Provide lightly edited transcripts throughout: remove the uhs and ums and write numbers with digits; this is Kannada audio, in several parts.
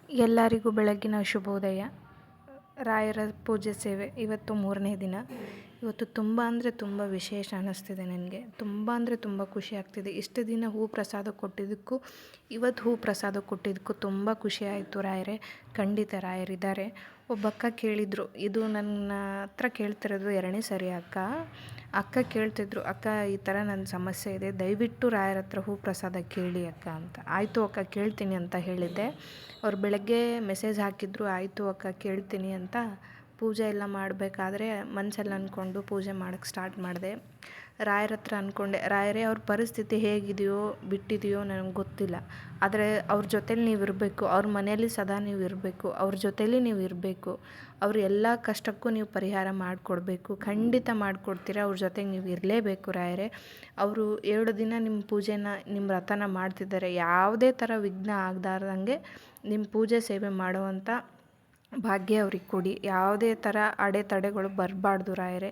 ಎಲ್ಲರಿಗೂ ಬೆಳಗ್ಗಿನ ಶುಭೋದಯ. ರಾಯರ ಪೂಜೆ ಸೇವೆ ಇವತ್ತು 3ನೇ ದಿನ. ಇವತ್ತು ತುಂಬ ಅಂದರೆ ತುಂಬ ವಿಶೇಷ ಅನ್ನಿಸ್ತಿದೆ ನನಗೆ. ತುಂಬ ಅಂದರೆ ತುಂಬ ಖುಷಿ ಆಗ್ತಿದೆ. ಇಷ್ಟು ದಿನ ಹೂ ಪ್ರಸಾದ ಕೊಟ್ಟಿದ್ದಕ್ಕೂ ಇವತ್ತು ಹೂ ಪ್ರಸಾದ ಕೊಟ್ಟಿದ್ದಕ್ಕೂ ತುಂಬ ಖುಷಿ ಆಯಿತು. ರಾಯರೇ, ಖಂಡಿತ ರಾಯರಿದ್ದಾರೆ. ಒಬ್ಬ ಅಕ್ಕ ಕೇಳಿದರು, ಇದು ನನ್ನ ಹತ್ರ ಕೇಳ್ತಿರೋದು 2ನೇ ಸರಿ ಅಕ್ಕ ಕೇಳ್ತಿದ್ರು, ಅಕ್ಕ ಈ ಥರ ನನ್ನ ಸಮಸ್ಯೆ ಇದೆ, ದಯವಿಟ್ಟು ರಾಯರ ಹತ್ರ ಹೂ ಪ್ರಸಾದ ಕೇಳಿ ಅಕ್ಕ ಅಂತ. ಆಯಿತು ಅಕ್ಕ, ಕೇಳ್ತೀನಿ ಅಂತ ಹೇಳಿದ್ದೆ. ಅವ್ರು ಬೆಳಗ್ಗೆ ಮೆಸೇಜ್ ಹಾಕಿದ್ರು, ಆಯಿತು ಅಕ್ಕ ಕೇಳ್ತೀನಿ ಅಂತ. ಪೂಜೆ ಎಲ್ಲ ಮಾಡಬೇಕಾದ್ರೆ ಮನಸ್ಸಲ್ಲಿ ಅಂದ್ಕೊಂಡು ಪೂಜೆ ಮಾಡೋಕ್ಕೆ ಸ್ಟಾರ್ಟ್ ಮಾಡಿದೆ. ರಾಯರ ಹತ್ರ ಅಂದ್ಕೊಂಡೆ, ರಾಯರೇ ಅವ್ರ ಪರಿಸ್ಥಿತಿ ಹೇಗಿದೆಯೋ ಬಿಟ್ಟಿದೆಯೋ ನನಗೆ ಗೊತ್ತಿಲ್ಲ, ಆದರೆ ಅವ್ರ ಜೊತೇಲಿ ನೀವು ಇರಬೇಕು, ಅವ್ರ ಮನೆಯಲ್ಲಿ ಸದಾ ನೀವು ಇರಬೇಕು, ಅವ್ರ ಜೊತೇಲಿ ನೀವು ಇರಬೇಕು, ಅವ್ರ ಎಲ್ಲ ಕಷ್ಟಕ್ಕೂ ನೀವು ಪರಿಹಾರ ಮಾಡಿಕೊಡ್ಬೇಕು, ಖಂಡಿತ ಮಾಡಿಕೊಡ್ತೀರ, ಅವ್ರ ಜೊತೆಗೆ ನೀವು ಇರಲೇಬೇಕು ರಾಯರೇ. ಅವರು 7 ದಿನ ನಿಮ್ಮ ಪೂಜೆನ ನಿಮ್ಮ ವ್ರತನ ಮಾಡ್ತಿದ್ದಾರೆ, ಯಾವುದೇ ಥರ ವಿಘ್ನ ಆಗದಾರ್ದಂಗೆ ನಿಮ್ಮ ಪೂಜೆ ಸೇವೆ ಮಾಡುವಂಥ ಭಾಗ್ಯ ಅವ್ರಿಗೆ ಕೊಡಿ, ಯಾವುದೇ ಥರ ಅಡೆತಡೆಗಳು ಬರಬಾರ್ದು ರಾಯರೇ,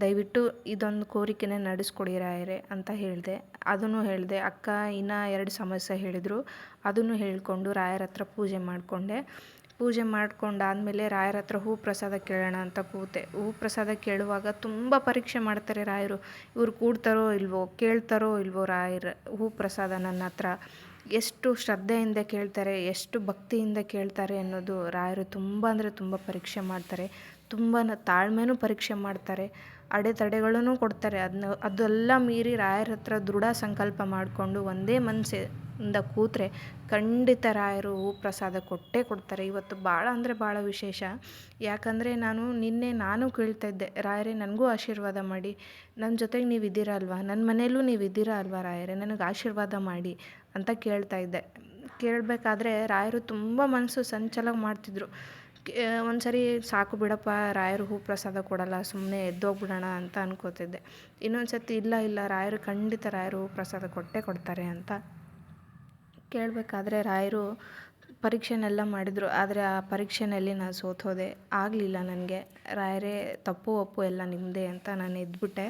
ದಯವಿಟ್ಟು ಇದೊಂದು ಕೋರಿಕೆನೇ ನಡೆಸ್ಕೊಡಿ ರಾಯರೇ ಅಂತ ಹೇಳಿದೆ. ಅದನ್ನು ಹೇಳಿದೆ. ಅಕ್ಕ ಇನ್ನೂ 2 ಸಮಸ್ಯೆ ಹೇಳಿದರು, ಅದನ್ನು ಹೇಳಿಕೊಂಡು ರಾಯರ ಹತ್ರ ಪೂಜೆ ಮಾಡಿಕೊಂಡೆ. ಪೂಜೆ ಮಾಡ್ಕೊಂಡಾದಮೇಲೆ ರಾಯರ ಹತ್ರ ಹೂ ಪ್ರಸಾದ ಕೇಳೋಣ ಅಂತ ಕೂತೆ. ಹೂ ಪ್ರಸಾದ ಕೇಳುವಾಗ ತುಂಬ ಪರೀಕ್ಷೆ ಮಾಡ್ತಾರೆ ರಾಯರು. ಇವ್ರು ಕೂಡ್ತಾರೋ ಇಲ್ವೋ, ಕೇಳ್ತಾರೋ ಇಲ್ವೋ ರಾಯರು ಹೂ ಪ್ರಸಾದ ನನ್ನ ಹತ್ರ. ಎಷ್ಟು ಶ್ರದ್ಧೆಯಿಂದ ಕೇಳ್ತಾರೆ, ಎಷ್ಟು ಭಕ್ತಿಯಿಂದ ಕೇಳ್ತಾರೆ ಅನ್ನೋದು ರಾಯರು ತುಂಬ ಅಂದರೆ ತುಂಬ ಪರೀಕ್ಷೆ ಮಾಡ್ತಾರೆ. ತುಂಬ ತಾಳ್ಮೆನೂ ಪರೀಕ್ಷೆ ಮಾಡ್ತಾರೆ, ಅಡೆತಡೆಗಳೂ ಕೊಡ್ತಾರೆ. ಅದೆಲ್ಲ ಮೀರಿ ರಾಯರ ಹತ್ರ ದೃಢ ಸಂಕಲ್ಪ ಮಾಡಿಕೊಂಡು ಒಂದೇ ಮನಸ್ಸಿಂದ ಕೂತ್ರೆ ಖಂಡಿತ ರಾಯರು ಹೂ ಪ್ರಸಾದ ಕೊಟ್ಟೇ ಕೊಡ್ತಾರೆ. ಇವತ್ತು ಭಾಳ ಅಂದರೆ ಭಾಳ ವಿಶೇಷ. ಯಾಕಂದರೆ ನಾನು ಕೇಳ್ತಾ ಇದ್ದೆ, ರಾಯರೇ ನನಗೂ ಆಶೀರ್ವಾದ ಮಾಡಿ, ನನ್ನ ಜೊತೆಗೆ ನೀವು ಇದ್ದೀರಾ ಅಲ್ವಾ, ನನ್ನ ಮನೆಯಲ್ಲೂ ನೀವು ಇದ್ದೀರಾ ಅಲ್ವಾ ರಾಯರೇ, ನನಗೆ ಆಶೀರ್ವಾದ ಮಾಡಿ ಅಂತ ಕೇಳ್ತಾ ಇದ್ದೆ. ಕೇಳಬೇಕಾದ್ರೆ ರಾಯರು ತುಂಬ ಮನಸ್ಸು ಸಂಚಲ ಮಾಡ್ತಿದ್ರು. ಒಂದು ಸರಿ ಸಾಕು ಬಿಡಪ್ಪ, ರಾಯರು ಹೂ ಪ್ರಸಾದ ಕೊಡಲ್ಲ, ಸುಮ್ಮನೆ ಎದ್ದೋಗ್ಬಿಡೋಣ ಅಂತ ಅನ್ಕೋತಿದ್ದೆ. ಇನ್ನೊಂದು ಸತಿ ಇಲ್ಲ ರಾಯರು ಖಂಡಿತ ರಾಯರು ಹೂ ಪ್ರಸಾದ ಕೊಟ್ಟೇ ಕೊಡ್ತಾರೆ ಅಂತ ಕೇಳಬೇಕಾದ್ರೆ ರಾಯರು ಪರೀಕ್ಷೆನೆಲ್ಲ ಮಾಡಿದರು. ಆದರೆ ಆ ಪರೀಕ್ಷೆಯಲ್ಲಿ ನಾನು ಸೋತೋದೆ, ಆಗಲಿಲ್ಲ ನನಗೆ. ರಾಯರೇ, ತಪ್ಪು ಒಪ್ಪು ಎಲ್ಲ ನಿಮ್ಮದೇ ಅಂತ ನಾನು ಎದ್ಬಿಟ್ಟೆ.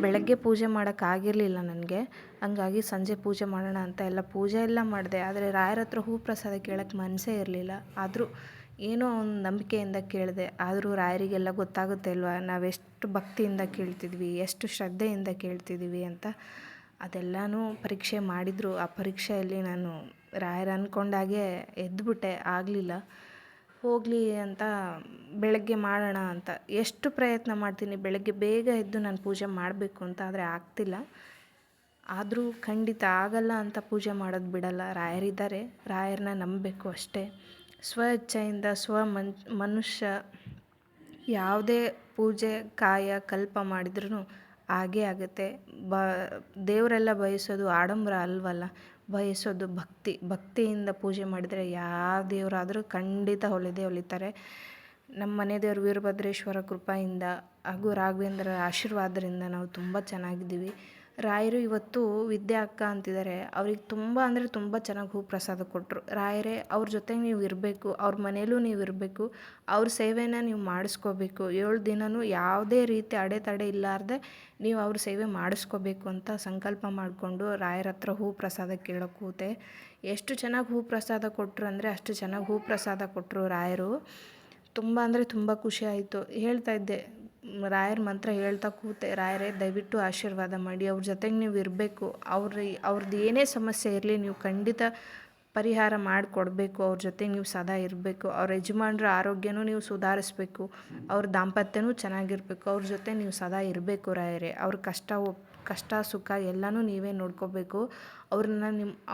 ಬೆಳಗ್ಗೆ ಪೂಜೆ ಮಾಡೋಕ್ಕಾಗಿರಲಿಲ್ಲ ನನಗೆ, ಹಂಗಾಗಿ ಸಂಜೆ ಪೂಜೆ ಮಾಡೋಣ ಅಂತ ಪೂಜೆ ಎಲ್ಲ ಮಾಡಿದೆ. ಆದರೆ ರಾಯರ ಹತ್ರ ಹೂ ಪ್ರಸಾದ ಕೇಳೋಕ್ಕೆ ಮನಸ್ಸೇ ಇರಲಿಲ್ಲ. ಆದರೂ ಏನೋ ಒಂದು ನಂಬಿಕೆಯಿಂದ ಕೇಳಿದೆ. ಆದರೂ ರಾಯರಿಗೆಲ್ಲ ಗೊತ್ತಾಗುತ್ತೆ ಅಲ್ವಾ, ನಾವೆಷ್ಟು ಭಕ್ತಿಯಿಂದ ಕೇಳ್ತಿದ್ವಿ, ಎಷ್ಟು ಶ್ರದ್ಧೆಯಿಂದ ಕೇಳ್ತಿದ್ದೀವಿ ಅಂತ. ಅದೆಲ್ಲನೂ ಪರೀಕ್ಷೆ ಮಾಡಿದರು. ಆ ಪರೀಕ್ಷೆಯಲ್ಲಿ ನಾನು ರಾಯರು ಅಂದ್ಕೊಂಡಾಗೆ ಎದ್ದುಬಿಟ್ಟೆ, ಆಗಲಿಲ್ಲ. ಹೋಗಲಿ ಅಂತ ಬೆಳಗ್ಗೆ ಮಾಡೋಣ ಅಂತ ಎಷ್ಟು ಪ್ರಯತ್ನ ಮಾಡ್ತೀನಿ, ಬೆಳಗ್ಗೆ ಬೇಗ ಎದ್ದು ನಾನು ಪೂಜೆ ಮಾಡಬೇಕು ಅಂತ, ಆದರೆ ಆಗ್ತಿಲ್ಲ. ಆದರೂ ಖಂಡಿತ ಆಗಲ್ಲ ಅಂತ ಪೂಜೆ ಮಾಡೋದು ಬಿಡಲ್ಲ. ರಾಯರಿದ್ದಾರೆ, ರಾಯರನ್ನ ನಂಬಬೇಕು ಅಷ್ಟೇ. ಇಚ್ಛೆಯಿಂದ ಮನುಷ್ಯ ಯಾವುದೇ ಪೂಜೆ ಕಾಯ ಕಲ್ಪ ಮಾಡಿದ್ರೂ ಹಾಗೇ ಆಗುತ್ತೆ. ದೇವರೆಲ್ಲ ಬಯಸೋದು ಆಡಂಬರ ಅಲ್ವಲ್ಲ, ಬಯಸೋದು ಭಕ್ತಿಯಿಂದ ಪೂಜೆ ಮಾಡಿದರೆ ಯಾವ ದೇವರಾದರೂ ಖಂಡಿತ ಒಲಿತಾರೆ. ನಮ್ಮ ಮನೆ ದೇವರು ವೀರಭದ್ರೇಶ್ವರ ಕೃಪೆಯಿಂದ ಹಾಗೂ ರಾಘವೇಂದ್ರರ ಆಶೀರ್ವಾದದಿಂದ ನಾವು ತುಂಬ ಚೆನ್ನಾಗಿದ್ದೀವಿ. ರಾಯರು ಇವತ್ತು ವಿದ್ಯಾ ಅಕ್ಕ ಅಂತಿದ್ದಾರೆ, ಅವ್ರಿಗೆ ತುಂಬ ಅಂದರೆ ತುಂಬ ಚೆನ್ನಾಗಿ ಹೂ ಪ್ರಸಾದ ಕೊಟ್ಟರು. ರಾಯರೇ, ಅವ್ರ ಜೊತೆಗೆ ನೀವು ಇರಬೇಕು, ಅವ್ರ ಮನೇಲೂ ನೀವು ಇರಬೇಕು, ಅವ್ರ ಸೇವೆನ ನೀವು ಮಾಡಿಸ್ಕೋಬೇಕು, 7 ದಿನವೂ ಯಾವುದೇ ರೀತಿ ಅಡೆತಡೆ ಇಲ್ಲಾರ್ದೆ ನೀವು ಅವ್ರ ಸೇವೆ ಮಾಡಿಸ್ಕೋಬೇಕು ಅಂತ ಸಂಕಲ್ಪ ಮಾಡಿಕೊಂಡು ರಾಯರ ಹತ್ರ ಹೂ ಪ್ರಸಾದ ಕೇಳೋಕ್ಕೆ ಕೂತೆ. ಎಷ್ಟು ಚೆನ್ನಾಗಿ ಹೂ ಪ್ರಸಾದ ಕೊಟ್ಟರು ಅಂದರೆ ಅಷ್ಟು ಚೆನ್ನಾಗಿ ಹೂ ಪ್ರಸಾದ ಕೊಟ್ಟರು ರಾಯರು. ತುಂಬ ಅಂದರೆ ತುಂಬ ಖುಷಿ ಆಯಿತು. ಹೇಳ್ತಾ ಇದ್ದೆ, ರಾಯರ ಮಂತ್ರ ಹೇಳ್ತಾ ಕೂತೆ, ರಾಯರೇ ದಯವಿಟ್ಟು ಆಶೀರ್ವಾದ ಮಾಡಿ, ಅವ್ರ ಜೊತೆಗೆ ನೀವು ಇರಬೇಕು, ಅವ್ರದ್ದು ಏನೇ ಸಮಸ್ಯೆ ಇರಲಿ ನೀವು ಖಂಡಿತ ಪರಿಹಾರ ಮಾಡಿಕೊಡ್ಬೇಕು, ಅವ್ರ ಜೊತೆಗೆ ನೀವು ಸದಾ ಇರಬೇಕು, ಅವ್ರ ಯಜಮಾನ್ರ ಆರೋಗ್ಯನೂ ನೀವು ಸುಧಾರಿಸ್ಬೇಕು, ಅವ್ರ ದಾಂಪತ್ಯನೂ ಚೆನ್ನಾಗಿರಬೇಕು, ಅವ್ರ ಜೊತೆ ನೀವು ಸದಾ ಇರಬೇಕು ರಾಯರೇ. ಅವ್ರ ಕಷ್ಟ ಸುಖ ಎಲ್ಲನೂ ನೀವೇ ನೋಡ್ಕೋಬೇಕು,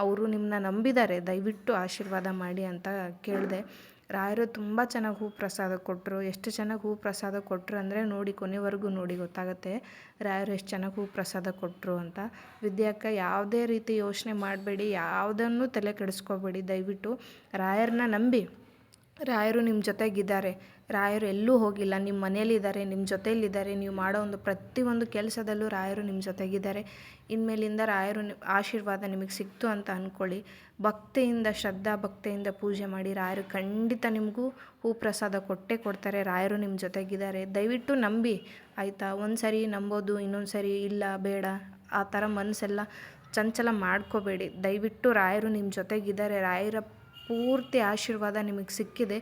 ಅವರು ನಿಮ್ಮನ್ನ ನಂಬಿದ್ದಾರೆ, ದಯವಿಟ್ಟು ಆಶೀರ್ವಾದ ಮಾಡಿ ಅಂತ ಕೇಳಿದೆ. ರಾಯರು ತುಂಬ ಚೆನ್ನಾಗಿ ಹೂ ಪ್ರಸಾದ ಕೊಟ್ಟರು. ಎಷ್ಟು ಚೆನ್ನಾಗಿ ಹೂ ಪ್ರಸಾದ ಕೊಟ್ಟರು ಅಂದರೆ ನೋಡಿ, ಕೊನೆವರೆಗೂ ನೋಡಿ ಗೊತ್ತಾಗುತ್ತೆ ರಾಯರು ಎಷ್ಟು ಚೆನ್ನಾಗಿ ಹೂ ಪ್ರಸಾದ ಕೊಟ್ಟರು ಅಂತ. ವಿದ್ಯಾಕ್ಕ, ಯಾವುದೇ ರೀತಿ ಯೋಚನೆ ಮಾಡಬೇಡಿ, ಯಾವುದನ್ನು ತಲೆ ಕೆಡಿಸ್ಕೋಬೇಡಿ, ದಯವಿಟ್ಟು ರಾಯರನ್ನ ನಂಬಿ. ರಾಯರು ನಿಮ್ಮ ಜೊತೆಗಿದ್ದಾರೆ, ರಾಯರು ಎಲ್ಲೂ ಹೋಗಿಲ್ಲ, ನಿಮ್ಮ ಮನೇಲಿದ್ದಾರೆ, ನಿಮ್ಮ ಜೊತೆಯಲ್ಲಿದ್ದಾರೆ, ನೀವು ಮಾಡೋ ಪ್ರತಿಯೊಂದು ಕೆಲಸದಲ್ಲೂ ರಾಯರು ನಿಮ್ಮ ಜೊತೆಗಿದ್ದಾರೆ. ಇನ್ಮೇಲಿಂದ ರಾಯರು ಆಶೀರ್ವಾದ ನಿಮಗೆ ಸಿಕ್ತು ಅಂತ ಅಂದ್ಕೊಳ್ಳಿ. ಭಕ್ತಿಯಿಂದ ಭಕ್ತಿಯಿಂದ ಪೂಜೆ ಮಾಡಿ, ರಾಯರು ಖಂಡಿತ ನಿಮಗೂ ಹೂ ಪ್ರಸಾದ ಕೊಟ್ಟೇ ಕೊಡ್ತಾರೆ. ರಾಯರು ನಿಮ್ಮ ಜೊತೆಗಿದ್ದಾರೆ, ದಯವಿಟ್ಟು ನಂಬಿ ಆಯಿತಾ. ಒಂದು ಸರಿ ನಂಬೋದು, ಇನ್ನೊಂದು ಸರಿ ಇಲ್ಲ ಬೇಡ ಆ ಥರ ಮನಸ್ಸೆಲ್ಲ ಚಂಚಲ ಮಾಡ್ಕೋಬೇಡಿ. ದಯವಿಟ್ಟು ರಾಯರು ನಿಮ್ಮ ಜೊತೆಗಿದ್ದಾರೆ, ರಾಯರ ಪೂರ್ತಿ ಆಶೀರ್ವಾದ ನಿಮಗೆ ಸಿಕ್ಕಿದೆ.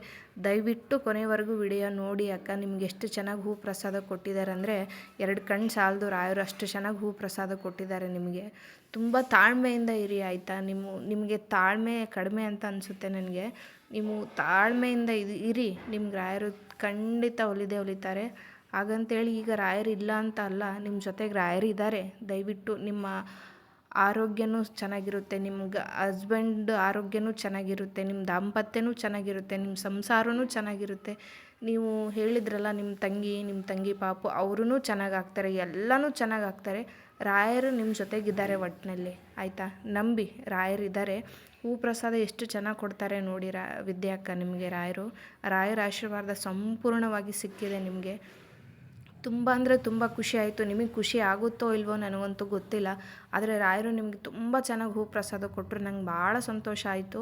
ದಯವಿಟ್ಟು ಕೊನೆವರೆಗೂ ವಿಡಿಯೋ ನೋಡಿ ಅಕ್ಕ. ನಿಮ್ಗೆ ಎಷ್ಟು ಚೆನ್ನಾಗಿ ಹೂ ಪ್ರಸಾದ ಕೊಟ್ಟಿದ್ದಾರೆ ಅಂದರೆ 2 ಕಣ್ಣು ಸಾಲದು, ರಾಯರು ಅಷ್ಟು ಚೆನ್ನಾಗಿ ಹೂ ಪ್ರಸಾದ ಕೊಟ್ಟಿದ್ದಾರೆ ನಿಮಗೆ. ತುಂಬ ತಾಳ್ಮೆಯಿಂದ ಇರಿ ಆಯಿತಾ. ನಿಮಗೆ ತಾಳ್ಮೆ ಕಡಿಮೆ ಅಂತ ಅನಿಸುತ್ತೆ ನನಗೆ. ನೀವು ತಾಳ್ಮೆಯಿಂದ ಇರಿ, ನಿಮ್ಗೆ ರಾಯರು ಖಂಡಿತ ಒಲಿತಾರೆ. ಹಾಗಂತೇಳಿ ಈಗ ರಾಯರು ಇಲ್ಲ ಅಂತ ಅಲ್ಲ, ನಿಮ್ಮ ಜೊತೆಗೆ ರಾಯರು ಇದ್ದಾರೆ. ದಯವಿಟ್ಟು ನಿಮ್ಮ ಆರೋಗ್ಯನೂ ಚೆನ್ನಾಗಿರುತ್ತೆ, ನಿಮ್ಗೆ ಹಸ್ಬೆಂಡ್ ಆರೋಗ್ಯನೂ ಚೆನ್ನಾಗಿರುತ್ತೆ, ನಿಮ್ಮ ದಾಂಪತ್ಯನೂ ಚೆನ್ನಾಗಿರುತ್ತೆ, ನಿಮ್ಮ ಸಂಸಾರನೂ ಚೆನ್ನಾಗಿರುತ್ತೆ. ನೀವು ಹೇಳಿದ್ರಲ್ಲ ನಿಮ್ಮ ತಂಗಿ ಪಾಪು ಅವರೂ ಚೆನ್ನಾಗಾಗ್ತಾರೆ, ಎಲ್ಲನೂ ಚೆನ್ನಾಗಾಗ್ತಾರೆ. ರಾಯರು ನಿಮ್ಮ ಜೊತೆಗಿದ್ದಾರೆ ಒಟ್ಟಿನಲ್ಲಿ ಆಯಿತಾ. ನಂಬಿ ರಾಯರಿದ್ದಾರೆ. ಹೂ ಪ್ರಸಾದ ಎಷ್ಟು ಚೆನ್ನಾಗಿ ಕೊಡ್ತಾರೆ ನೋಡಿ ವಿದ್ಯಾಕ್ಕ ನಿಮಗೆ. ರಾಯರ ಆಶೀರ್ವಾದ ಸಂಪೂರ್ಣವಾಗಿ ಸಿಕ್ಕಿದೆ ನಿಮಗೆ. ತುಂಬ ಅಂದರೆ ತುಂಬ ಖುಷಿ ಆಯಿತು. ನಿಮಗೆ ಖುಷಿ ಆಗುತ್ತೋ ಇಲ್ವೋ ನನಗಂತೂ ಗೊತ್ತಿಲ್ಲ, ಆದರೆ ರಾಯರು ನಿಮಗೆ ತುಂಬ ಚೆನ್ನಾಗಿ ಹೂ ಪ್ರಸಾದ ಕೊಟ್ಟರು. ನಂಗೆ ಭಾಳ ಸಂತೋಷ ಆಯಿತು.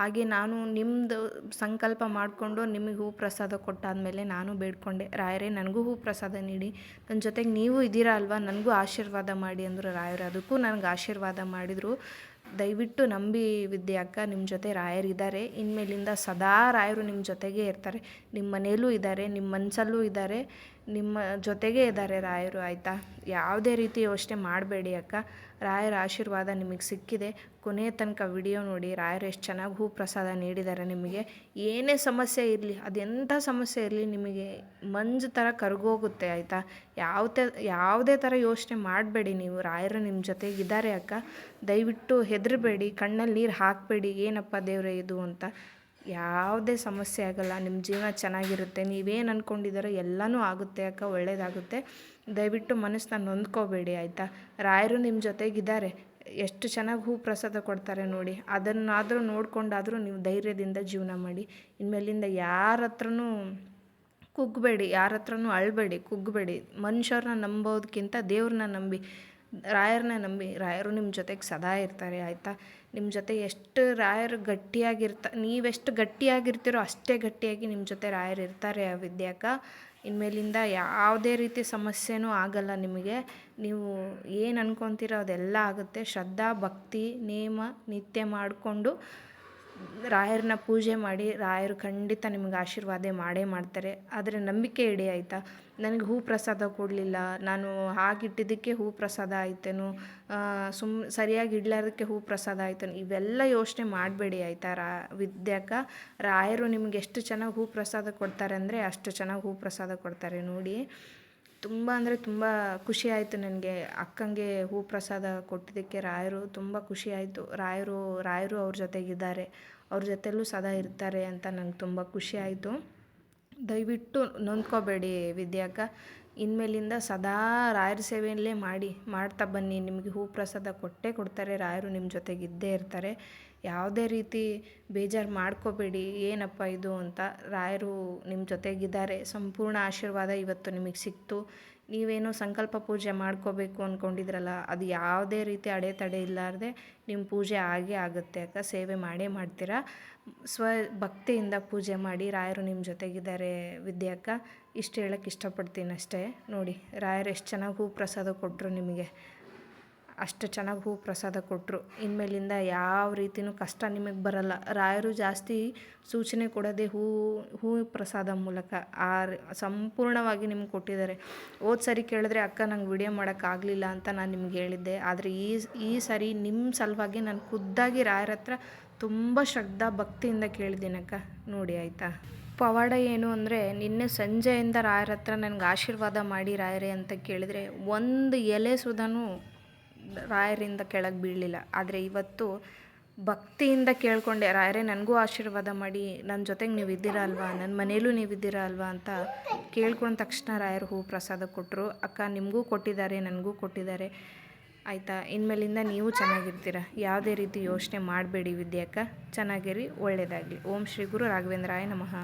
ಹಾಗೆ ನಾನು ನಿಮ್ಮದು ಸಂಕಲ್ಪ ಮಾಡಿಕೊಂಡು ನಿಮಗೆ ಹೂ ಪ್ರಸಾದ ಕೊಟ್ಟಾದಮೇಲೆ ನಾನು ಬೇಡ್ಕೊಂಡೆ, ರಾಯರೇ ನನಗೂ ಹೂ ಪ್ರಸಾದ ನೀಡಿ, ನನ್ನ ಜೊತೆಗೆ ನೀವು ಇದ್ದೀರಾ ಅಲ್ವಾ, ನನಗೂ ಆಶೀರ್ವಾದ ಮಾಡಿ ಅಂದರು ರಾಯರು. ಅದಕ್ಕೂ ನನಗೆ ಆಶೀರ್ವಾದ ಮಾಡಿದರು. ದಯವಿಟ್ಟು ನಂಬಿ ವಿದ್ಯಾಕ್ಕ, ನಿಮ್ಮ ಜೊತೆ ರಾಯರಿದ್ದಾರೆ. ಇನ್ಮೇಲಿಂದ ಸದಾ ರಾಯರು ನಿಮ್ಮ ಜೊತೆಗೇ ಇರ್ತಾರೆ. ನಿಮ್ಮ ಮನೇಲೂ ಇದ್ದಾರೆ, ನಿಮ್ಮ ಮನಸ್ಸಲ್ಲೂ ಇದ್ದಾರೆ, ನಿಮ್ಮ ಜೊತೆಗೇ ಇದ್ದಾರೆ ರಾಯರು ಆಯಿತಾ. ಯಾವುದೇ ರೀತಿ ಯೋಚನೆ ಮಾಡಬೇಡಿ ಅಕ್ಕ. ರಾಯರ ಆಶೀರ್ವಾದ ನಿಮಗೆ ಸಿಕ್ಕಿದೆ. ಕೊನೆಯ ತನಕ ವಿಡಿಯೋ ನೋಡಿ. ರಾಯರು ಎಷ್ಟು ಚೆನ್ನಾಗಿ ಹೂ ಪ್ರಸಾದ ನೀಡಿದ್ದಾರೆ ನಿಮಗೆ. ಏನೇ ಸಮಸ್ಯೆ ಇರಲಿ, ಅದೆಂಥ ಸಮಸ್ಯೆ ಇರಲಿ, ನಿಮಗೆ ಮಂಜು ಥರ ಕರಗೋಗುತ್ತೆ ಆಯಿತಾ. ಯಾವುದೇ ಥರ ಯೋಚನೆ ಮಾಡಬೇಡಿ ನೀವು. ರಾಯರು ನಿಮ್ಮ ಜೊತೆಗಿದ್ದಾರೆ ಅಕ್ಕ. ದಯವಿಟ್ಟು ಹೆದರಬೇಡಿ, ಕಣ್ಣಲ್ಲಿ ನೀರು ಹಾಕಬೇಡಿ, ಏನಪ್ಪ ದೇವರೇ ಇದು ಅಂತ. ಯಾವುದೇ ಸಮಸ್ಯೆ ಆಗೋಲ್ಲ, ನಿಮ್ಮ ಜೀವನ ಚೆನ್ನಾಗಿರುತ್ತೆ. ನೀವೇನು ಅಂದ್ಕೊಂಡಿದ್ದಾರೋ ಎಲ್ಲನೂ ಆಗುತ್ತೆ ಅಕ್ಕ, ಒಳ್ಳೆಯದಾಗುತ್ತೆ. ದಯವಿಟ್ಟು ಮನಸ್ಸನ್ನ ನೊಂದ್ಕೋಬೇಡಿ ಆಯಿತಾ. ರಾಯರು ನಿಮ್ಮ ಜೊತೆಗಿದ್ದಾರೆ. ಎಷ್ಟು ಚೆನ್ನಾಗಿ ಹೂ ಪ್ರಸಾದ ಕೊಡ್ತಾರೆ ನೋಡಿ. ಅದನ್ನಾದರೂ ನೋಡಿಕೊಂಡಾದರೂ ನೀವು ಧೈರ್ಯದಿಂದ ಜೀವನ ಮಾಡಿ. ಇನ್ಮೇಲಿಂದ ಯಾರ ಹತ್ರನೂ ಕುಗ್ಗಬೇಡಿ, ಯಾರ ಹತ್ರನೂ ಅಳಬೇಡಿ, ಕುಗ್ಗಬೇಡಿ. ಮನುಷ್ಯರನ್ನ ನಂಬೋದಕ್ಕಿಂತ ದೇವ್ರನ್ನ ನಂಬಿ, ರಾಯರನ್ನ ನಂಬಿ. ರಾಯರು ನಿಮ್ಮ ಜೊತೆಗೆ ಸದಾ ಇರ್ತಾರೆ ಆಯಿತಾ. ನಿಮ್ಮ ಜೊತೆ ಎಷ್ಟು ರಾಯರು ನೀವೆಷ್ಟು ಗಟ್ಟಿಯಾಗಿರ್ತೀರೋ ಅಷ್ಟೇ ಗಟ್ಟಿಯಾಗಿ ನಿಮ್ಮ ಜೊತೆ ರಾಯರು ಇರ್ತಾರೆ ವಿದ್ಯಾಕ್ಕ. ಇನ್ಮೇಲಿಂದ ಯಾವುದೇ ರೀತಿ ಸಮಸ್ಯೆನೂ ಆಗಲ್ಲ ನಿಮಗೆ. ನೀವು ಏನು ಅಂದ್ಕೊತೀರೋ ಅದೆಲ್ಲ ಆಗುತ್ತೆ. ಶ್ರದ್ಧಾ ಭಕ್ತಿ ನೇಮ ನಿತ್ಯ ಮಾಡಿಕೊಂಡು ರಾಯರನ್ನ ಪೂಜೆ ಮಾಡಿ, ರಾಯರು ಖಂಡಿತ ನಿಮಗೆ ಆಶೀರ್ವಾದ ಮಾಡೇ ಮಾಡ್ತಾರೆ. ಆದರೆ ನಂಬಿಕೆ ಇಡಿ ಆಯಿತಾ. ನನಗೆ ಹೂ ಪ್ರಸಾದ ಕೊಡಲಿಲ್ಲ, ನಾನು ಹಾಗಿಟ್ಟಿದ್ದಕ್ಕೆ ಹೂ ಪ್ರಸಾದ ಆಯ್ತೇನೋ, ಸರಿಯಾಗಿ ಇಡಲಾರ್ದಕ್ಕೆ ಹೂ ಪ್ರಸಾದ ಆಯ್ತೇನೋ, ಇವೆಲ್ಲ ಯೋಚನೆ ಮಾಡಬೇಡಿ ಆಯಿತಾ. ವಿದ್ಯಾಕ್ಕ, ರಾಯರು ನಿಮಗೆ ಎಷ್ಟು ಚೆನ್ನಾಗಿ ಹೂ ಪ್ರಸಾದ ಕೊಡ್ತಾರೆ ಅಂದರೆ ಅಷ್ಟು ಚೆನ್ನಾಗಿ ಹೂ ಪ್ರಸಾದ ಕೊಡ್ತಾರೆ ನೋಡಿ. ತುಂಬ ಅಂದರೆ ತುಂಬ ಖುಷಿ ಆಯಿತು ನನಗೆ. ಅಕ್ಕಂಗೆ ಹೂ ಪ್ರಸಾದ ಕೊಟ್ಟಿದ್ದಕ್ಕೆ ರಾಯರು ತುಂಬ ಖುಷಿ ಆಯಿತು. ರಾಯರು ಅವ್ರ ಜೊತೆಗಿದ್ದಾರೆ, ಅವ್ರ ಜೊತೆಯಲ್ಲೂ ಸದಾ ಇರ್ತಾರೆ ಅಂತ ನಂಗೆ ತುಂಬ ಖುಷಿ ಆಯಿತು. ದಯವಿಟ್ಟು ನೊಂದ್ಕೋಬೇಡಿ ವಿದ್ಯಾಕ್ಕ. ಇನ್ಮೇಲಿಂದ ಸದಾ ರಾಯರ ಸೇವೆಯಲ್ಲೇ ಮಾಡ್ತಾ ಬನ್ನಿ. ನಿಮಗೆ ಹೂ ಪ್ರಸಾದ ಕೊಟ್ಟೇ ಕೊಡ್ತಾರೆ. ರಾಯರು ನಿಮ್ಮ ಜೊತೆಗಿದ್ದೇ ಇರ್ತಾರೆ. ಯಾವುದೇ ರೀತಿ ಬೇಜಾರು ಮಾಡ್ಕೋಬೇಡಿ, ಏನಪ್ಪ ಇದು ಅಂತ. ರಾಯರು ನಿಮ್ಮ ಜೊತೆಗಿದ್ದಾರೆ. ಸಂಪೂರ್ಣ ಆಶೀರ್ವಾದ ಇವತ್ತು ನಿಮಗೆ ಸಿಕ್ತು. ನೀವೇನೋ ಸಂಕಲ್ಪ ಪೂಜೆ ಮಾಡ್ಕೋಬೇಕು ಅಂದ್ಕೊಂಡಿದ್ರಲ್ಲ, ಅದು ಯಾವುದೇ ರೀತಿ ಅಡೆತಡೆ ಇಲ್ಲಾರ್ದೆ ನಿಮ್ಮ ಪೂಜೆ ಆಗೇ ಆಗುತ್ತೆ ಅಕ್ಕ. ಸೇವೆ ಮಾಡ್ತೀರಾ. ಭಕ್ತಿಯಿಂದ ಪೂಜೆ ಮಾಡಿ. ರಾಯರು ನಿಮ್ಮ ಜೊತೆಗಿದ್ದಾರೆ ವಿದ್ಯಾಕ್ಕ. ಇಷ್ಟು ಹೇಳೋಕ್ಕೆ ಇಷ್ಟಪಡ್ತೀನಿ ಅಷ್ಟೇ. ನೋಡಿ ರಾಯರು ಎಷ್ಟು ಚೆನ್ನಾಗಿ ಹೂ ಪ್ರಸಾದ ಕೊಟ್ಟರು ನಿಮಗೆ. ಅಷ್ಟು ಚೆನ್ನಾಗಿ ಹೂ ಪ್ರಸಾದ ಕೊಟ್ಟರು. ಇನ್ಮೇಲಿಂದ ಯಾವ ರೀತಿಯೂ ಕಷ್ಟ ನಿಮಗೆ ಬರಲ್ಲ. ರಾಯರು ಜಾಸ್ತಿ ಸೂಚನೆ ಕೊಡೋದೇ ಹೂ ಪ್ರಸಾದ ಮೂಲಕ ಸಂಪೂರ್ಣವಾಗಿ ನಿಮ್ಗೆ ಕೊಟ್ಟಿದ್ದಾರೆ. ಸರಿ ಕೇಳಿದ್ರೆ ಅಕ್ಕ ನಂಗೆ ವಿಡಿಯೋ ಮಾಡೋಕ್ಕಾಗಲಿಲ್ಲ ಅಂತ ನಾನು ನಿಮ್ಗೆ ಹೇಳಿದ್ದೆ. ಆದರೆ ಈ ಸರಿ ನಿಮ್ಮ ಸಲುವಾಗಿ ನಾನು ಖುದ್ದಾಗಿ ರಾಯರ ಹತ್ರ ತುಂಬ ಶ್ರದ್ಧಾ ಭಕ್ತಿಯಿಂದ ಕೇಳಿದ್ದೀನಿ ಅಕ್ಕ. ನೋಡಿ ಆಯಿತಾ. ಪವಾಡ ಏನು ಅಂದರೆ, ನಿನ್ನೆ ಸಂಜೆಯಿಂದ ರಾಯರ ಹತ್ರ ನನಗೆ ಆಶೀರ್ವಾದ ಮಾಡಿ ರಾಯರೇ ಅಂತ ಕೇಳಿದರೆ ಒಂದು ಎಲೆ ಸುಧಾನೂ ರಾಯರಿಂದ ಕೆಳಗೆ ಬೀಳಲಿಲ್ಲ. ಆದರೆ ಇವತ್ತು ಭಕ್ತಿಯಿಂದ ಕೇಳಿಕೊಂಡೆ, ರಾಯರೇ ನನಗೂ ಆಶೀರ್ವಾದ ಮಾಡಿ, ನನ್ನ ಜೊತೆಗೆ ನೀವು ಇದ್ದೀರಾ ಅಲ್ವಾ, ನನ್ನ ಮನೇಲೂ ನೀವು ಇದ್ದೀರಾ ಅಲ್ವಾ ಅಂತ ಕೇಳ್ಕೊಂಡ ತಕ್ಷಣ ರಾಯರು ಹೂ ಪ್ರಸಾದ ಕೊಟ್ಟರು. ಅಕ್ಕ ನಿಮಗೂ ಕೊಟ್ಟಿದ್ದಾರೆ, ನನಗೂ ಕೊಟ್ಟಿದ್ದಾರೆ ಆಯಿತಾ. ಇನ್ಮೇಲಿಂದ ನೀವು ಚೆನ್ನಾಗಿರ್ತೀರ. ಯಾವುದೇ ರೀತಿ ಯೋಚನೆ ಮಾಡಬೇಡಿ ವಿದ್ಯಾಕ್ಕ. ಚೆನ್ನಾಗಿರಿ, ಒಳ್ಳೆಯದಾಗಲಿ. ಓಂ ಶ್ರೀ ಗುರು ರಾಘವೇಂದ್ರಾಯ ನಮಃ.